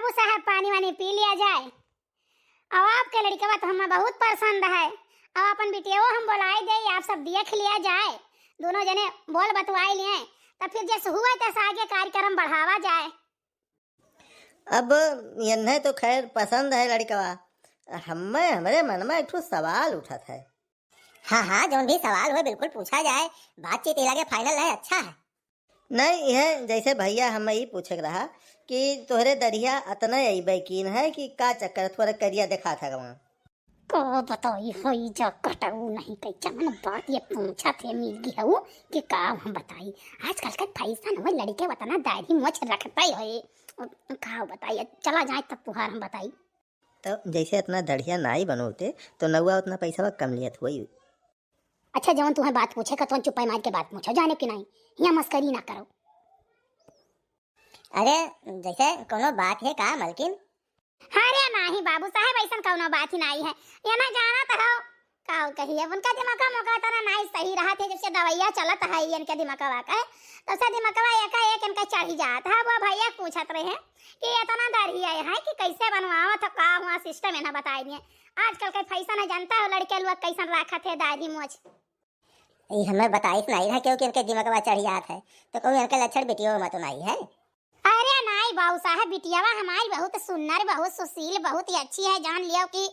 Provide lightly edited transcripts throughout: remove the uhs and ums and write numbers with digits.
बाबू साहब पानी वानी पी लिया जाए। अब आपके लड़का तो हमें बहुत पसंद है। अब अपन बिटिया हम बुलाई दे, आप सब देख लिया जाए, दोनों जने बोल बतवाई लिए, तब फिर जैसे हुआ तैसे आगे कार्यक्रम बढ़ावा जाए। अब इन्हें तो खैर पसंद है लड़कवा, हमारे मन में एक ठो सवाल उठत है। हाँ जो भी सवाल हो बिल्कुल पूछा जाए, बातचीत लगे फाइनल है, अच्छा है। नहीं यह जैसे भैया हम यही पूछे रहा कि तोहरे दरिया अतना यही बैकीन है कि का चक्कर थोड़ा करिया दिखा था वहाँ को बताई होई जा कटाऊ नहीं कई चमन बात ये पूछा थे मिल गई हूँ कि का हम बताई। आजकल का पैसा न लड़के बताना दाढ़ी मोछ रखता ही है, का बताइए चला जाए तब तुहार हम बताई। तो जैसे इतना दढ़िया नाई बनोते तो नौआ उतना पैसा कम लियत हुई। अच्छा जवन तुम्हें बात पूछे का तो चुप्पा मार के बात पूछो, जाने कि नहीं यहाँ मस्करी ना करो। अरे जैसे कोनो बात है का मलकिन? अरे नहीं बाबू साहब ऐसा कोनो बात ही नहीं है, ये ना जाना तो हो का कहिए उनका दिमाग मौका तना नहीं सही रहा थे, जब से दवाइयाँ चलत है इनके दिमाग का तो से दिमाग एक इनका चढ़ी जाता है। वो भैया पूछत रहे कि इतना दरिया है कि कैसे बनवाओ तो का हुआ सिस्टम है ना बताइए। आजकल का पैसा ना जानता हो लड़के लोग कैसा रखा थे दाढ़ी मोछ। ये हमें बताइस नहीं है क्योंकि इनके दिमाग में चढ़ जात है, तो कोई इनके लक्षण बिटियों में तो नहीं है। अरे नहीं बाबू साहब बिटियावा हमारी बहुत सुंदर बहुत सुशील बहुत ही अच्छी है, जान लियो कि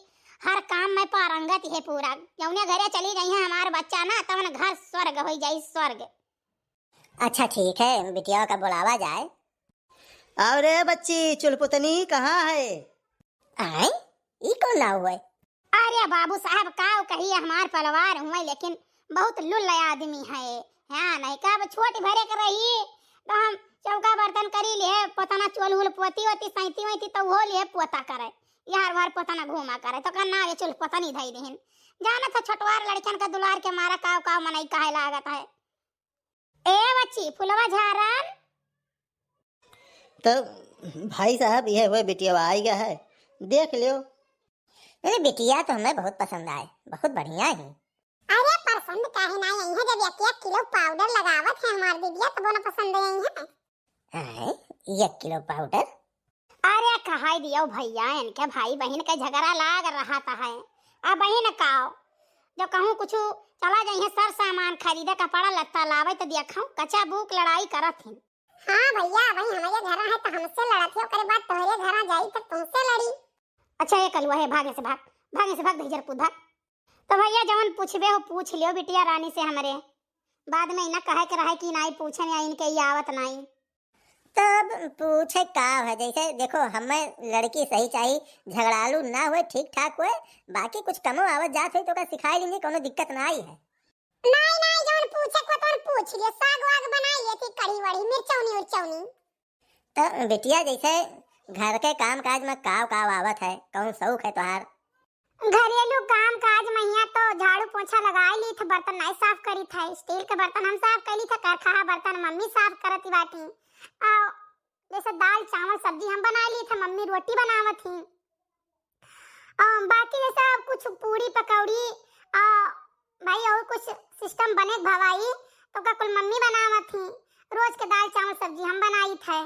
हर काम में पारंगत है पूरा। जौने घरे चली गई है हमारे बच्चा ना तब घर स्वर्ग हो जाए स्वर्ग। अच्छा ठीक है बिटिया का बुलावा जाए। और बच्ची चुलपुतनी कहाँ है? आए ई कौन ना हुए? अरे बाबू साहब का कहिए हमार परिवार हुए लेकिन बहुत लुल्ला आदमी है। हाँ नहीं का छोटी भरे कर रही तो हम चौका बर्तन करी लिए पतना चोल हुल पोती होती सैती वैती तो वो लिए पोता करे यार बार पतना घूमा करे तो कन्ना ये चुल पतनी धई देहन। जाना था छोटवार लड़कन का दुलार के मारा काव काव मनई काहे लागत है। ए बच्ची फुलवा झारन। तो भाई साहब यह हुए बिटिया आई गया है, देख लियो। अरे बिटिया तो हमें बहुत पसंद आए, बहुत बढ़िया है। अरे पसंद काहे ना यही है, जब 1 किलो पाउडर लगावत है हमार दीदिया तो बोला पसंद यही है। आए 1 किलो पाउडर? अरे कहाई दियो भैया इनके भाई बहन का झगड़ा लाग रहा था है। अब बहन काओ जो कहूँ कुछ चला जाइए सर सामान खरीदे कपड़ा लत्ता लावे तो देखूं कच्चा बुक लड़ाई करत है। हाँ भैया वही हमारे घर है तो हमसे लड़त है, ओकरे बाद तोहरे घर जाई तो तुमसे लड़ी। अच्छा ये कलुआ है भागे से भाग धीजर पुधा। तो भैया जवन पूछबे हो पूछ लियो बिटिया रानी से हमरे, बाद में इना कहे के रहे कि नहीं पूछे या इनके आवत नहीं। तब पूछे का है, जैसे देखो हमें लड़की सही चाहिए, झगड़ालू ना हुए, ठीक ठाक हुए, बाकी कुछ कमो आवत जात है तो का सिखाई लेंगे, कोनो दिक्कत ना आई है। नहीं जवन पूछे को तो पूछ लियो, साग वाग बनाइए थी कढ़ी वड़ी मिर्चौनी उर्चौनी। तो बिटिया जैसे घर के काम काज में काव आवत है, कौन शौक है तुहार? घरेलू काम काज महिया तो झाड़ू पोछा लगाई ली थे, बर्तन नहीं साफ करी था, स्टील के बर्तन हम साफ करी थे, करखा बर्तन मम्मी साफ करती बाटी। जैसे दाल चावल सब्जी हम बना ली थे, मम्मी रोटी बनावत थी। बाकी जैसा कुछ पूरी पकौड़ी भाई और कुछ सिस्टम बने भवाई तो का कुल मम्मी बनावत थी। रोज के दाल चावल सब्जी हम बनाई थे।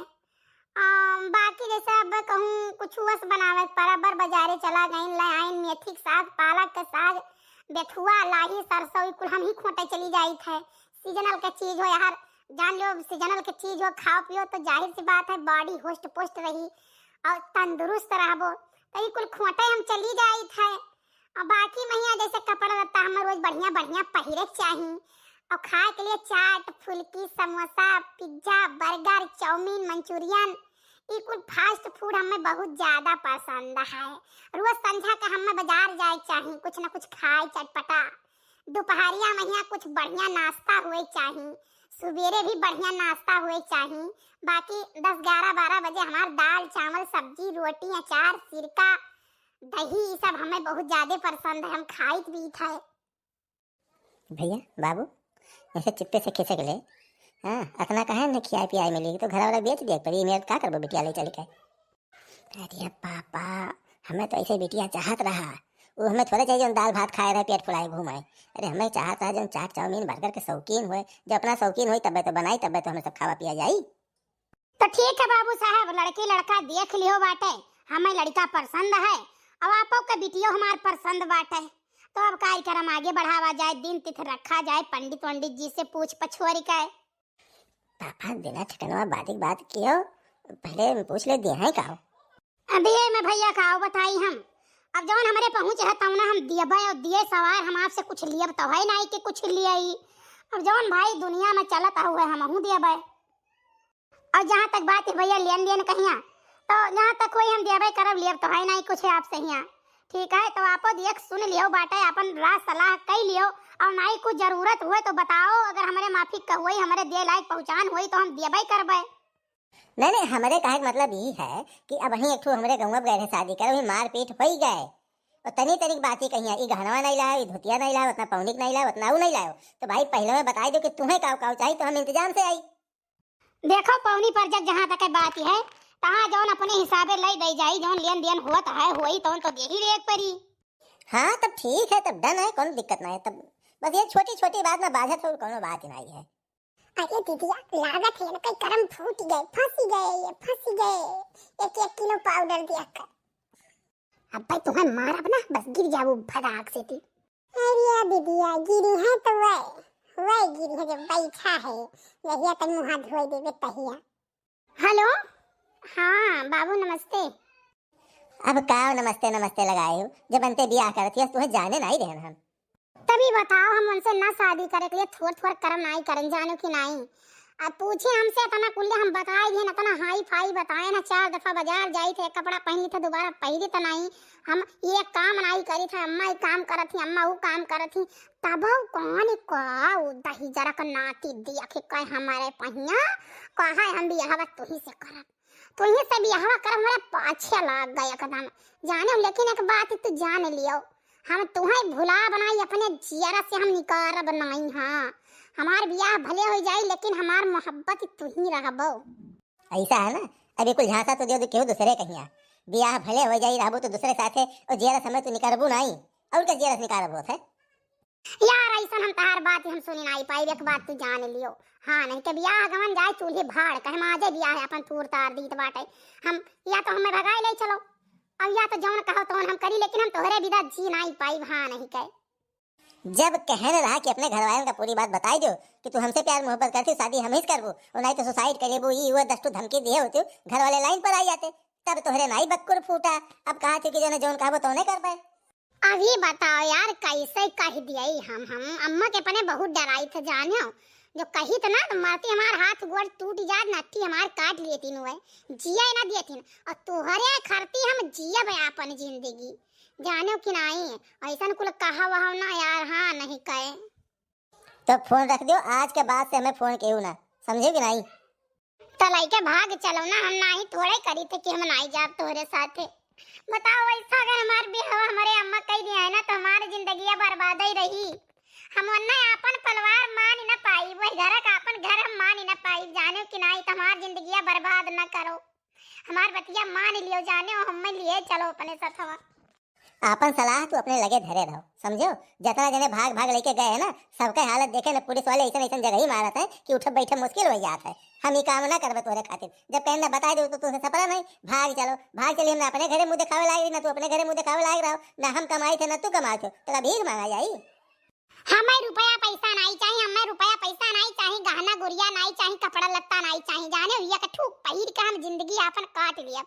बाकी जैसे अब कहूँ कुछ वस बनावे बराबर बाजारे चला गई लाइन मेथी साग पालक का साग बेथुआ लाही सरसों कुल हम ही खोटे चली जाई थे। सीजनल का चीज हो यार, जान लो सीजनल की चीज हो खाओ पियो तो जाहिर सी बात है बॉडी होस्ट पोस्ट रही और तंदुरुस्त रहबो, तो ये कुल खोटे हम चली जाई थे। और बाकी महिया जैसे कपड़ा लत्ता हम रोज बढ़िया बढ़िया पहिरे चाहिए और खाए के लिए चाट फुल्की samosa pizza burger chow mein Manchurian ये कुल फास्ट फूड हमें बहुत ज्यादा पसंद है। रोज संझा का हमें बाजार जाए चाहिए, कुछ ना कुछ खाए चटपटा। दोपहरिया महिया कुछ बढ़िया नाश्ता हुए चाहिए, सुबेरे भी बढ़िया नाश्ता हुए चाहिए। बाकी 10 11 12 बजे हमार दाल चावल सब्जी रोटी अचार सिरका दही ये सब हमें बहुत ज्यादा पसंद है, हम खाइत भी थे। भैया बाबू ऐसे चिप्पे से खिसक ले, हाँ अतना कहे न खियाई पियाई मिलेगी तो घर वाला बेच दिया पर मेरे का करबो बिटिया ले चल के। अरे पापा हमें तो ऐसे बिटिया चाहत रहा, वो हमें थोड़ा चाहिए दाल भात खाए रहे पेट फुलाए घूमाए। अरे हमें चाहत रहा जो चाट चाउमीन बर्गर के शौकीन हुए, जो अपना शौकीन हुई तब तो बनाई तब तो हमें सब खावा पिया जाई। तो ठीक है बाबू साहब, लड़की लड़का देख लियो बाटे, हमें लड़का पसंद है और आपो के बिटियो हमार पसंद बाटे। तो अब काय करम, आगे बढ़ावा जाए, दिन तिथ रखा जाए, पंडित जी से पूछ पछोरी का। पापा बिना ठिकाना बात कियो, पहले पूछ ले दिया है का। अभी मैं भैया का बताई हम, अब जवन हमारे पहुंच है तब ना हम दियबे और दिए सवार हम आपसे कुछ लियब तो है नहीं कि कुछ लियई। और जवन भाई दुनिया में चलता हुए हमहू दियबे। और जहाँ तक बात है भैया लेन देन कहिया, तो जहाँ तक कोई हम दियबे करब, लियब तो है नहीं कुछ आपसे हिया। ठीक है, तो आप देख सुन लियो बाटे, अपन राज सलाह कई लियो, और नहीं कुछ जरूरत हुए तो बताओ, अगर हमारे माफिक का हुई, हमारे दे लायक पहचान हुई तो हम दियबे करबे। नहीं हमारे कहे का मतलब यही है कि अब वही एक ठो हमारे गाँव में गए शादी कर, वही मार पीट हो ही गए और तनी तनिक बात ही कही, ये गहनवा नहीं लाओ, ये धोतिया नहीं लाओ, उतना पौनिक नहीं लाओ, उतना वो नहीं लाओ। तो भाई पहले में बता दो कि तुम्हें काव काव चाहिए, तो हम इंतजाम से आई। देखो पौनी पर जब जहाँ तक बात है, तहाँ जौन अपने हिसाबे ले दे जाई, जौन लेन देन होता है होई तो दे ही ले परी। हाँ तब ठीक है, तब डन है, कोई दिक्कत नहीं है। तब बस ये छोटी छोटी बात में बाधत हो, कोनो बात ही नहीं है। अरे दीदिया, लागत है ना कोई करम फूट गए, फंसी गए, एक किलो पाउडर दिया कर। अब भाई तुम्हें मारब ना, बस गिर जाओ फटाक से थी। अरे दीदिया गिरी है तो वही गिरी है जो बैठा है, यही तक मुँह हाथ धोई देवे तहिया। हेलो, हाँ बाबू नमस्ते। अब का नमस्ते नमस्ते लगाए हो, जब बनते ब्याह करती है तुम्हें जाने नहीं देना हम। तभी बताओ, हम उनसे ना शादी करे के लिए थोड़ करम नहीं करन, जानो कि नहीं। अब पूछे हमसे तना कुल्ले हम बताए दिए ना, तना हाई फाई बताए ना, 4 दफा बाजार जाई थे, कपड़ा पहनी थे, दोबारा पहनी तो नहीं। हम ये काम नहीं करी थे, अम्मा ये काम करत थी, अम्मा वो काम करत थी, तब कौन का दही जरा का नाती दिया के कहे हमारे पहिया कहा हम बियाह तुही से करब, तुही से बियाह कर, हमारे पाछे लग गए एकदम जाने। लेकिन एक बात तू जान लियो, हम तुम्हें भुला बनाई, अपने जियरा से हम निकार बनाई। हाँ हमार बियाह भले हो जाए, लेकिन हमार मोहब्बत तू ही रहबो। ऐसा है ना, अभी कुछ झांसा तो जो क्यों दूसरे कहिया, बियाह भले हो जाई रहबो तो दूसरे साथे, और जियरा समय तो निकारबो नहीं, और का जियरा निकारबो है यार। ऐसा हम तार बात हम सुनी नहीं पाई, एक बात तू जान लियो। हाँ नहीं के बियाह गवन जाए चूल्हे भाड़ कहे माजे बियाह अपन तूर तार दीत बाटे, हम या तो हमें भगाए ले चलो, अब या तो जौन कहो तो हम करी, लेकिन हम तोहरे बिना जी नहीं पाई। हाँ नहीं कहे, जब कहने रहा कि अपने घर वालों का पूरी बात बताई दो कि तू हमसे प्यार मोहब्बत करती, शादी हम ही करबो, और नहीं तो सुसाइड करेबो, ये वो दस धमकी दिए होते, घर वाले लाइन पर आई जाते, तब तोहरे नहीं बक्कुर फूटा। अब कहा थी कि जो जौन कहा तो नहीं कर पाए। अभी बताओ यार, कैसे कह दिया हम अम्मा के पने बहुत डराई थे, जाने जो कही तो ना तो मरती, हमार हाथ गोड़ टूट जात, नत्थी हमार काट लिए तीन, हुए जिया ना दिए थी, और तुहरे खरती हम जिया अपन जिंदगी, जानो कि नहीं। ऐसा कुल कहा वहा ना यार। हाँ नहीं कहे तो फोन रख दो, आज के बाद से हमें फोन क्यों ना, समझे कि नहीं। तो लइके भाग चलो ना, हम नहीं थोड़े करी थे कि हम नहीं जाब तोहरे साथे। बताओ ऐसा अगर हमार बिहाव हमारे अम्मा कह दिया है ना, तो हमारी जिंदगी बर्बाद ही रही। हम वन्ना अपन परिवार मान ही ना पाई, वही घर का अपन घर हम मान ही ना पाई, जाने कि नहीं। तो हमारी जिंदगी बर्बाद ना करो, हमार बतिया मान लियो, जाने हम लिए चलो अपने साथ। आपन सलाह तो अपने लगे धरे रहो, समझो। जितना जने भाग भाग लेके गए है ना, सबका हालत देखे ना, पुलिस वाले ऐसा ऐसा जगह ही मारत है कि उठ बैठे मुश्किल हो जाता है। हम ये काम ना करबे तोरे खातिर, जब कहना बता दो तो तुझे सपना नहीं, भाग चलिए, हम अपने घरे मुंह दिखावे लायक ना, तू अपने घरे मुंह दिखावे लायक रहो ना, हम कमाई थे ना तू कमाए थे, तो भीख मांगा जाई। हमें रुपया पैसा नहीं चाहिए, हमें रुपया पैसा नहीं चाहिए, गहना गुड़िया नहीं चाहिए, कपड़ा लत्ता नहीं चाहिए, जाने ये का ठूक पहिर के हम जिंदगी अपन काट लिया,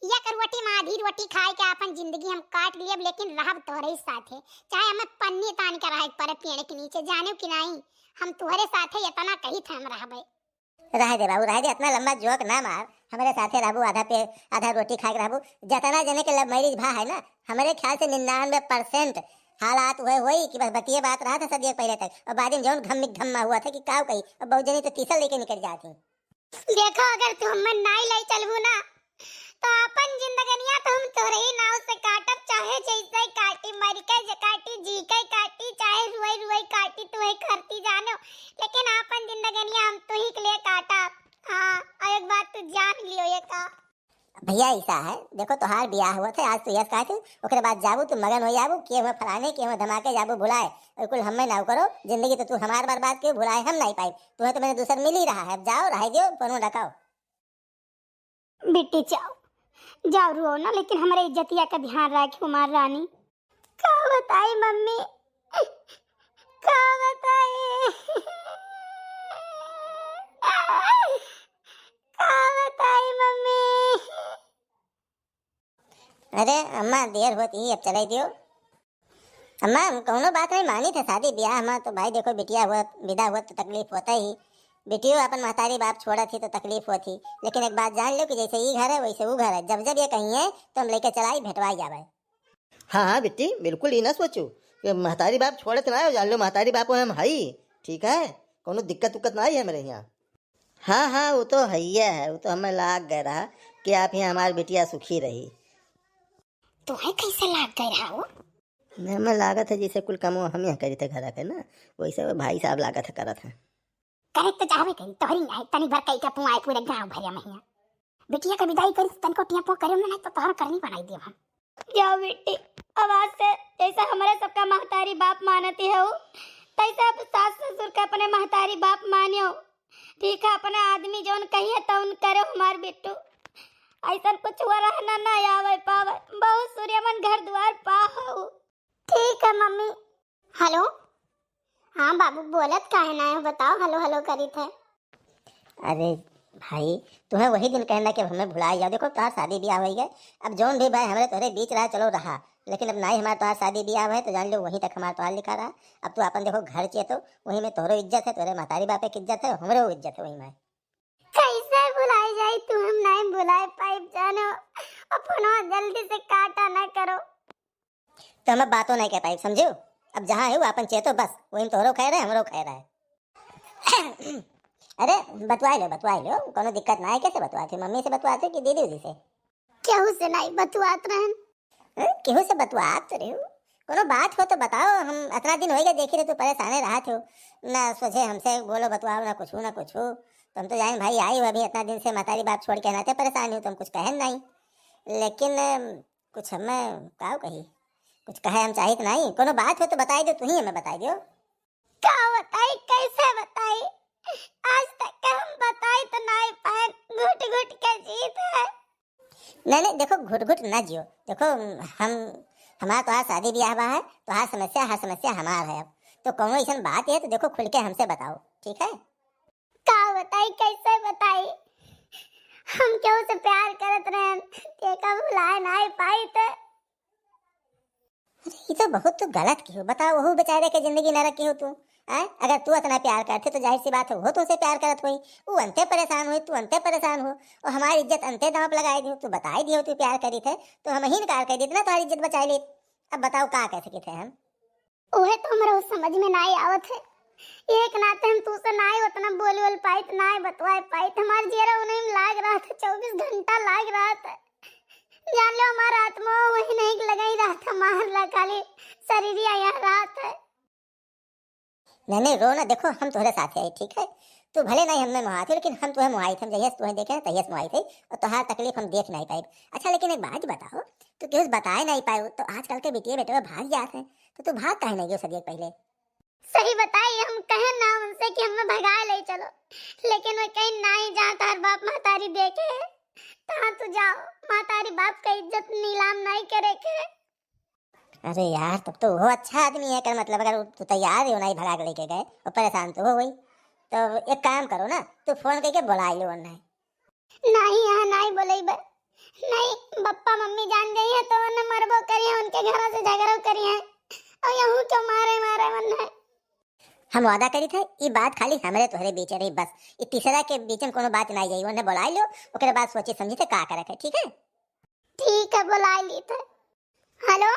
ये कर रोटी माधी रोटी खाए के अपन जिंदगी हम काट लिया, लेकिन रहब तोहरे साथे, चाहे हमें पन्नी तान के रहे पर पेड़ के नीचे, जाने कि नहीं। हम तुम्हारे साथे इतना कही थे हम रहबे। रह दे बाबू, रह दे, इतना लंबा जोक ना मार, हमारे साथे रहबू, आधा रोटी खा के रहबू। जितना जने के लव मैरिज भा है ना, हमारे ख्याल से 99% हालात हुए वही कि बस बतिये बात रहा था सदियों पहले तक, और बाद में जौन घम्मा हुआ था कि काव कही, और बहुत जनी तो तीसरा लेके निकल जाती। देखो अगर तुम मन नहीं ले चलबू ना, तो अपन जिंदगनिया तो हम तोरे ही नाव से काटब, चाहे जैसे काटी, मर के काटी, जी के काटी, चाहे रुई काटी, तू ही करती जानो, लेकिन अपन जिंदगनिया हम तो ही के लिए काटा। हाँ और एक बात तू जान लियो, ये का भैया ऐसा है, देखो तोहार ब्याह हुआ था, आज तू यस कहा थी, ओकरे बाद जाबू तू मगन हो जाबू, किए हुए फलाने किए हुए धमाके जाबू भुलाए, और कुल हमें ना करो, जिंदगी तो तू हमार बर्बाद क्यों, भुलाए हम नहीं पाई, तुम्हें तो मैंने दूसर मिल ही रहा है, अब जाओ रह दियो, फोन रखाओ। बेटी जाओ जाओ, रो ना, लेकिन हमारे इज्जतिया का ध्यान रखियो मार रानी। का बताई मम्मी, का बताई, का बताई मम्मी। अरे अम्मा देर होती है, अब चले दियो। अम्मा कौनो बात नहीं मानी थे, शादी ब्याह में तो भाई देखो बिटिया हुआ विदा हुआ तो तकलीफ होता ही। बेटियों अपन महतारी बाप छोड़ा थी तो तकलीफ होती, लेकिन एक बात जान लो कि जैसे ये घर है वैसे वो घर है। जब जब ये कहीं है तो हम लेके चलाई भेटवाई जावे। हाँ हाँ बेटी, बिल्कुल ही ना सोचो कि महतारी बाप छोड़त ना हो, जान लो महतारी बाप हम हई, ठीक है, कोनो दिक्कत उक्कत ना आई है मेरे यहाँ। हाँ हाँ वो तो है, वो तो हमें लाग गए रहा कि आप यहाँ हमारी बिटिया सुखी रही। तो है कैसे लाग गए रहा वो? हमें लागत है जैसे कुल काम हम यहाँ करी थे घर के ना, वैसे वो भाई साहब लागत है करत है। करे तो चाहवे करी तोहरी नहीं, तनी भर कई टपू आए पूरे गांव भरिया में। बिटिया का विदाई करी तन को टिया पो करे ना, तो तोहर करनी बनाई दे हम। जाओ बेटी, आवाज से जैसा हमारे सबका महतारी बाप मानती है तैसा अब सास ससुर का अपने महतारी बाप मानियो, ठीक है। अपना आदमी जौन कहिए तौन करो हमार बेटू। ऐसा कुछ हुआ रहना ना आवे पावे, बहुत सूर्यमन घर द्वार पाहु। ठीक है मम्मी। हेलो, हाँ बाबू बोलत काहे ना है, बताओ। हेलो हेलो करी थे। अरे भाई तुम्हें वही दिन कहना कि हमें भुला जाओ। देखो तुम्हार शादी ब्याह हो गए, अब जौन भी भाई हमारे तोहरे बीच रहा चलो रहा, लेकिन अब नहीं हमारे तुम्हार शादी ब्याह है तो जान लो वहीं तक हमारा तुम्हार लिखा रहा। अब तो अपन देखो घर चे तो वहीं में तोहरो इज्जत है, तोहरे महतारी बापे की इज्जत है, हमरो इज्जत है वहीं में। कैसे बुलाई जाए, तुम नहीं बुलाए पाइप जानो, अपनो जल्दी से काटा ना करो। तो हम बातों नहीं कह पाई, समझो। अब जहाँ है वो अपन चेतो बस, वही तोहरो खैर है हमरो खैर है। अरे बतवाई लो, कोनो दिक्कत ना है। कैसे बतवाते, मम्मी से बतवाते कि दीदी उदी से? केहू से नहीं बतवात रहन। केहू से बतवात तो रहो, कोनो बात हो तो बताओ। हम इतना दिन हो गया देखी रहे, तो परेशान रहा थे ना, सोचे हमसे बोलो बतवाओ ना कुछ हो। तो हम तो जान भाई आई हो अभी इतना दिन से महतारी बाप छोड़ के नाते परेशान हो, तो हम कुछ कहें नहीं, लेकिन कुछ हमें का कही, कुछ कहे हम चाहिए तो नहीं। कोनो बात हो तो बताई दो, तू ही हमें बताई दो। क्या बताई, कैसे बताई? आज तक हम बताई तो नहीं पाए, घुट घुट के जीत है। नहीं देखो घुट घुट ना जियो। देखो हम हमारा तो आज शादी ब्याह हुआ है, तो हर समस्या हमार है। अब तो कोनो ऐसा बात है तो देखो खुल के हमसे बताओ, ठीक है। क्या बताई, कैसे बताई? हम क्यों से प्यार करत रहे, देखा बुलाए नहीं पाई तो। ये तो बहुत तो गलत की हो, बताओ वह बेचारे के जिंदगी नरक की हो तू। अगर तू इतना प्यार करते तो जाहिर सी बात है वो तुमसे प्यार करत हुई, वो अंते परेशान हुई, तू अंते परेशान हो, और हमारी इज्जत अंते दांव पे लगाई दी। तू बताई दियो तू प्यार करी थे तो हम ही निकाल कर दी ना, तुम्हारी इज्जत बचा ली। अब बताओ का कह सके थे हम? ओहे तो हमरा समझ में नहीं आवत है, एक नाते हम तू से नहीं उतना बोल पाई, नहीं बतवाए पाई। हमारे जीरा उन्हें लाग रहा था, 24 घंटा लाग रहा था। जान लो हमारा आत्मा वही नहीं लगाई रहा था, मार ला खाली शरीर यहाँ रात है। नहीं रो ना, देखो हम तुम्हारे साथ है, ठीक है। तू भले नहीं हमें मुहाई थे, लेकिन हम तुम्हें मुहाई थे, जहिया तुम्हें देखे तहिया मुहाई थे, और तुम्हारी तकलीफ हम देख नहीं पाए। अच्छा लेकिन एक बात बताओ, तो क्यों बताए नहीं पाए? तो आजकल के बेटिए बेटे भाग जाते हैं, तो तू भाग काहे नहीं गई सदिया पहले? सही बताई, हम कहे ना उनसे कि हमें भगा ले चलो, लेकिन वो कहीं नहीं जहाँ तार बाप महतारी देखे तहाँ तू जाओ, महतारी बाप का इज्जत नीलाम नहीं करे के। अरे यार तब तो वो अच्छा आदमी है कर, मतलब अगर तू तैयार हो नहीं भगा के लेके गए और परेशान तो हो गई, तो एक काम करो ना, तू फोन करके बुला लो। नहीं यहाँ नहीं बोले नहीं, पप्पा मम्मी जान गई है तो उन्हें मरबो करिए, उनके घर से झगड़ा करिए, और यहाँ क्यों मारे मन है। हम वादा करी थे ये बात खाली हमारे तोहरे बीच रही, बस ये तीसरा के बीच में कोनो बात नहीं जाई। उन्हें बुला लो, ओकरे बाद सोची समझी थे का करे, ठीक है? ठीक है बुला ली थे। हेलो,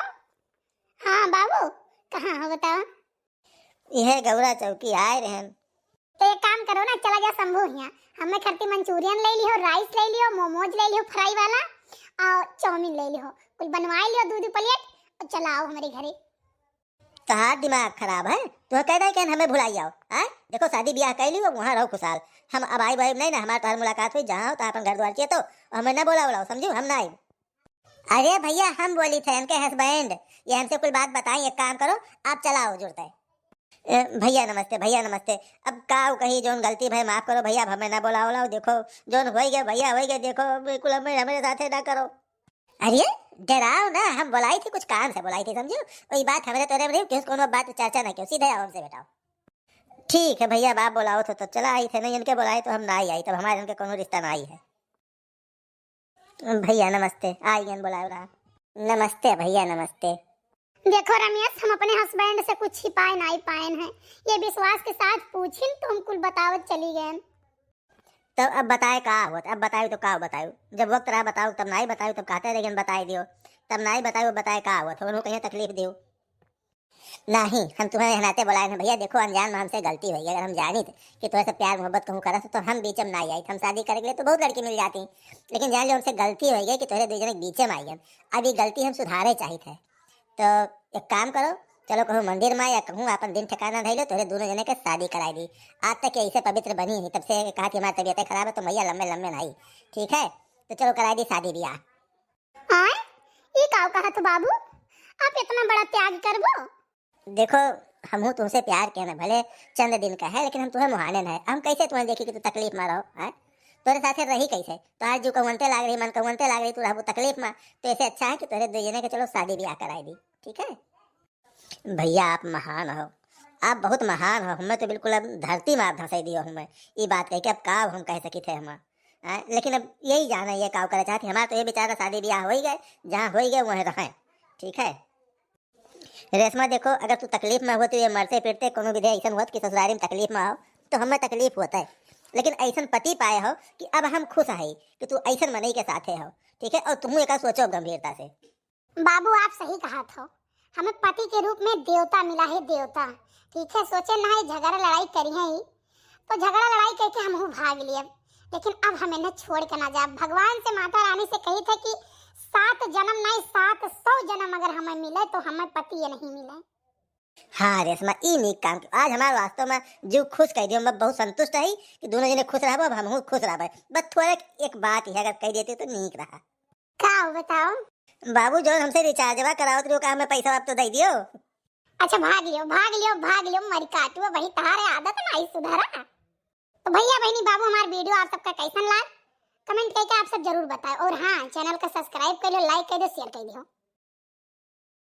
हाँ बाबू कहाँ हो बताओ? यह गौरा चौकी आए रहे। तो एक काम करो ना, चला जा शंभू यहाँ, हमें खट्टी मंचूरियन ले लियो, राइस ले लियो, मोमोज ले लियो फ्राई वाला, और चाउमीन ले लियो, कुछ बनवा लियो, दूध प्लेट, और चला आओ हमारे घरे। तोहार दिमाग खराब है, तो कह रहा है कि हमें भुलाई जाओ। देखो शादी ब्याह कर लियो, वहाँ रहो खुशहाल। हम अब आई भाई नहीं ना, हमारे तोहार मुलाकात हुई जहाँ हो तो अपन घर द्वार चाहिए, तो हमें ना बोला समझो, हम ना आई। अरे भैया हम बोली थे उनके हस्बैंड, ये हमसे कोई बात बताई, एक काम करो आप चलाओ जुड़ते। भैया नमस्ते, भैया नमस्ते। अब का कही जोन गलती भाई माफ करो भैया, अब हमें ना बोलाओ देखो जोन हो गया भैया हो गया, देखो बिल्कुल हमें हमारे साथ ना करो। अरे डराओ ना, हम बुलाई थी कुछ काम से बुलाई थी, समझो वही बात हमारे तोरे में किस कोनो बात चर्चा ना क्यों, सीधे आओ हमसे बेटाओ। ठीक है भैया, बाप बुलाओ तो चला आई थे, नहीं इनके बुलाए तो हम ना ही आई, तब हमारे इनके कोनो रिश्ता ना आई है। भैया नमस्ते, आइए बुलाओ रहा। नमस्ते भैया नमस्ते। देखो रमेश, हम अपने हस्बैंड से कुछ छिपाए नहीं पाए हैं, ये विश्वास के साथ पूछिन तो हम कुल बतावत चली गए। तब अब बताए का हुआ, अब बताओ तो का बताओ, जब वक्त रहा बताओ, तब नहीं बताओ तब कहते लेकिन बताए दियो, तब नहीं बताओ बताए का हुआ, थोड़ा कहीं तकलीफ दियो। नहीं हम तुम्हें नाते बुलाए हैं भैया, देखो अनजान में हमसे गलती हुई, अगर हम जानी थे कि थोड़ा सा प्यार मोहब्बत कहूँ करा तो हम बीच में ना आई, हम शादी करेंगे तो बहुत लड़की मिल जाती, लेकिन जान लो हमसे गलती हो गई कि तुम्हारे दो जने बीच में आई। अब ये गलती हम सुधारे चाहिए थे, तो एक काम करो, चलो कहूँ मंदिर में या कहूँ अपन दिन ठिकाना धैलो, तोरे दोनों जने के शादी कराई दी। आज तक ऐसे पवित्र बनी है, तब से कहा कि हमारी तबीयत खराब है तो भैया लंबे लंबे नहीं, ठीक है तो चलो कराई दी शादी ब्याह। आए ये का कहा तो बाबू, आप इतना बड़ा त्याग करबो? देखो हम तुमसे प्यार के ना भले चंद दिन का है, लेकिन हम तुम्हें मुहाने है, हम कैसे तुम्हें देखी कि तू तकलीफ में रहो है, तोरे साथे रही कैसे, तो आज जो कवनते लाग रही मन कवनते लाग रही, तू रहबो तकलीफ में, तो ऐसे अच्छा है कि तोरे दो जने के चलो शादी ब्याह कराई दी, ठीक है। भैया आप महान हो, आप बहुत महान हो, हमें तो बिल्कुल अब धरती में आप धंसाई दियो, हमें ये बात कह के अब का हम कह सकी थे हम, लेकिन अब यही जाना ये काव करे चाहती, हमारा तो ये बेचारा शादी ब्याह हो ही गए, जहाँ हो ही गए वहीं रहें, ठीक है। रेशमा देखो, अगर तू तकलीफ में हो तो ये मरते फिरते कोनो विधि ऐसा हुआ कि ससुरारी में तकलीफ में हो तो हमें तकलीफ होता है, लेकिन ऐसा पति पाए हो कि अब हम खुश है कि तू ऐसा मनई के साथे हो, ठीक है, और तुम एक सोचो गंभीरता से। बाबू आप सही कहा था, हमें पति के रूप में देवता मिला है, देवता, ठीक है। सोचे ना झगड़ा लड़ाई करी है ही, तो झगड़ा लड़ाई करके हम भाग लिए, लेकिन अब हमें न छोड़ के ना जा। भगवान से माता रानी से कही थे कि 7 जन्म नहीं 700 जन्म अगर हमें मिले तो हमें पति ये नहीं मिले। हाँ रेशमा ई नीक काम, आज हमारे वास्तव में जीव खुश कह दियो, मैं बहुत संतुष्ट है कि दोनों जने खुश रहो, अब हम खुश रहो, बस थोड़ा एक बात है अगर कह देते तो नीक रहा। का बताओ बाबू जो हमसे रिचार्जवा कराओ तो का हमें पैसा आप तो दे दियो। अच्छा भाग लियो मरी काटू, वही तुम्हारे आदत नहीं सुधारा। तो भैया बहनी बाबू हमारा वीडियो आप सबका कैसन लगा कमेंट करके आप सब जरूर बताएं, और हाँ चैनल का सब्सक्राइब कर लो, लाइक कर दो, शेयर कर दो।